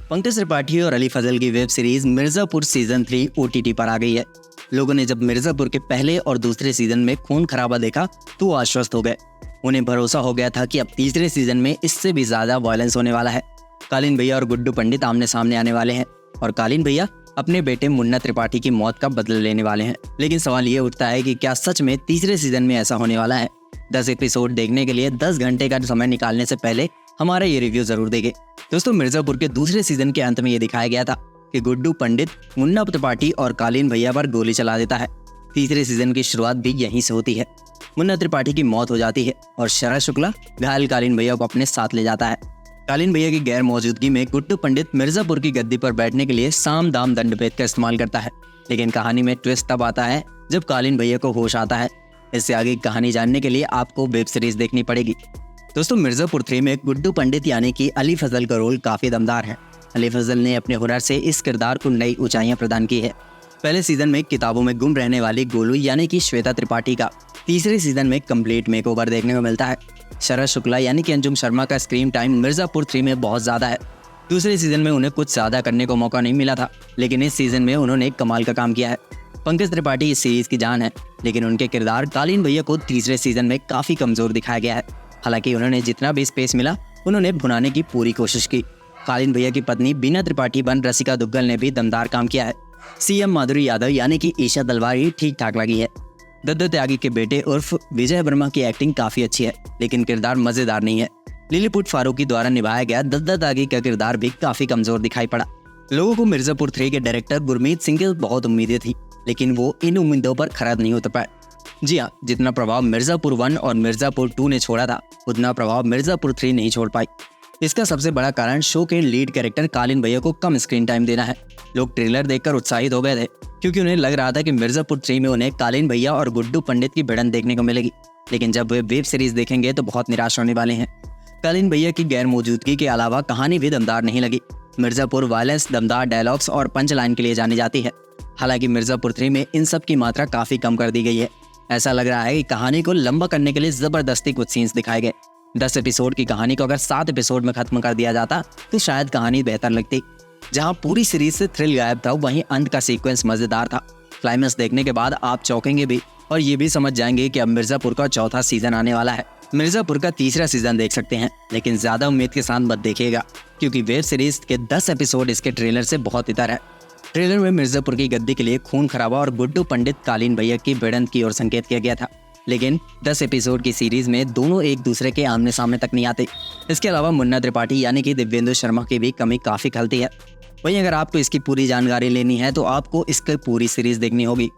पंकज त्रिपाठी और अली फजल की web series Mirzapur season 3 OTT पर आ गई है। लोगों ने जब मिर्जापुर के पहले और दूसरे सीजन में खून खराबा देखा तो वो आश्वस्त हो गए। उन्हें भरोसा हो गया था कि अब तीसरे सीजन में इससे भी ज्यादा वायलेंस होने वाला है। कालीन भैया और गुड्डू पंडित आमने सामने आने वाले हैं और कालीन भैया अपने बेटे मुन्ना त्रिपाठी की मौत का बदला लेने वाले हैं। लेकिन सवाल ये उठता है कि क्या सच में तीसरे सीजन में ऐसा होने वाला है? 10 एपिसोड देखने के लिए 10 घंटे का समय निकालने से पहले हमारा ये रिव्यू जरूर देखें। दोस्तों, मिर्जापुर के दूसरे सीजन के अंत में ये दिखाया गया था कि गुड्डू पंडित मुन्ना त्रिपाठी और कालीन भैया पर गोली चला देता है। तीसरे सीजन की शुरुआत भी यहीं से होती है। मुन्ना त्रिपाठी की मौत हो जाती है और शरद शुक्ला घायल कालीन भैया को अपने साथ ले जाता है। कालीन भैया की गैर मौजूदगी में गुड्डू पंडित मिर्जापुर की गद्दी पर बैठने के लिए साम दाम दंड भेद का इस्तेमाल करता है। लेकिन कहानी में ट्विस्ट तब आता है जब कालीन भैया को होश आता है। इससे आगे कहानी जानने के लिए आपको वेब सीरीज देखनी पड़ेगी। दोस्तों, मिर्जापुर 3 में गुड्डू पंडित यानी कि अली फजल का रोल काफी दमदार है। अली फजल ने अपने हुनर से इस किरदार को नई ऊंचाइयां प्रदान की है। पहले सीजन में किताबों में गुम रहने वाली गोलू यानी कि श्वेता त्रिपाठी का तीसरे सीजन में कंप्लीट मेकओवर देखने को मिलता है। शरद शुक्ला यानी कि अंजुम शर्मा का स्क्रीन टाइम मिर्जापुर 3 में बहुत ज्यादा है। दूसरे सीजन में उन्हें कुछ ज्यादा करने को मौका नहीं मिला था, लेकिन इस सीजन में उन्होंने कमाल का काम किया है। पंकज त्रिपाठी इस सीरीज की जान है, लेकिन उनके किरदार कालीन भैया को तीसरे सीजन में काफी कमजोर दिखाया गया है। हालांकि उन्होंने जितना भी स्पेस मिला उन्होंने भुनाने की पूरी कोशिश की। कालीन भैया की पत्नी बीना त्रिपाठी बन रसिका दुग्गल ने भी दमदार काम किया है। CM माधुरी यादव यानी कि ईशा दलवारी ठीक ठाक लगी है। दत्ता त्यागी के बेटे उर्फ विजय वर्मा की एक्टिंग काफी अच्छी है, लेकिन किरदार मजेदार नहीं है। लिलीपुट फारूकी द्वारा निभाया गया दत्ता त्यागी का किरदार भी काफी कमजोर दिखाई पड़ा। लोगों को मिर्जापुर 3 के डायरेक्टर गुरमीत सिंह की बहुत उम्मीदें थी, लेकिन वो इन उम्मीदों पर खरा नहीं उतर पाए। जी हाँ, जितना प्रभाव मिर्जापुर 1 और मिर्जापुर 2 ने छोड़ा था, उतना प्रभाव मिर्जापुर 3 नहीं छोड़ पाई। इसका सबसे बड़ा कारण शो के लीड कैरेक्टर कालीन भैया को कम स्क्रीन टाइम देना है। लोग ट्रेलर देखकर उत्साहित हो गए थे, क्योंकि उन्हें लग रहा था कि मिर्जापुर 3 में उन्हें कालीन भैया और गुड्डू पंडित की भिड़ंत देखने को मिलेगी। लेकिन जब वे वेब सीरीज देखेंगे तो बहुत निराश होने वाले हैं। कालीन भैया की गैर मौजूदगी के अलावा कहानी भी दमदार नहीं लगी। मिर्जापुर वायलेंस, दमदार डायलॉग्स और पंच लाइन के लिए जानी जाती है। हालांकि मिर्जापुर 3 में इन सब की मात्रा काफी कम कर दी गई है। ऐसा लग रहा है कि कहानी को लंबा करने के लिए जबरदस्ती कुछ सीन्स दिखाए गए। 10 एपिसोड की कहानी को अगर 7 एपिसोड में खत्म कर दिया जाता तो शायद कहानी बेहतर लगती। जहां पूरी सीरीज से थ्रिल गायब था, वहीं अंत का सीक्वेंस मजेदार था। क्लाइमेक्स देखने के बाद आप चौंकेंगे भी और ये भी समझ जाएंगे कि अब मिर्जापुर का चौथा सीजन आने वाला है। मिर्जापुर का तीसरा सीजन देख सकते हैं, लेकिन ज्यादा उम्मीद के साथ मत देखिएगा, क्योंकि वेब सीरीज के 10 एपिसोड इसके ट्रेलर से बहुत इतर है। ट्रेलर में मिर्जापुर की गद्दी के लिए खून खराबा और गुड्डू पंडित कालीन भैया की भिड़ंत की ओर संकेत किया गया था, लेकिन 10 एपिसोड की सीरीज में दोनों एक दूसरे के आमने सामने तक नहीं आते। इसके अलावा मुन्ना त्रिपाठी यानी कि दिव्येंदु शर्मा की भी कमी काफी खलती है। वहीं अगर आपको इसकी पूरी जानकारी लेनी है तो आपको इसकी पूरी सीरीज देखनी होगी।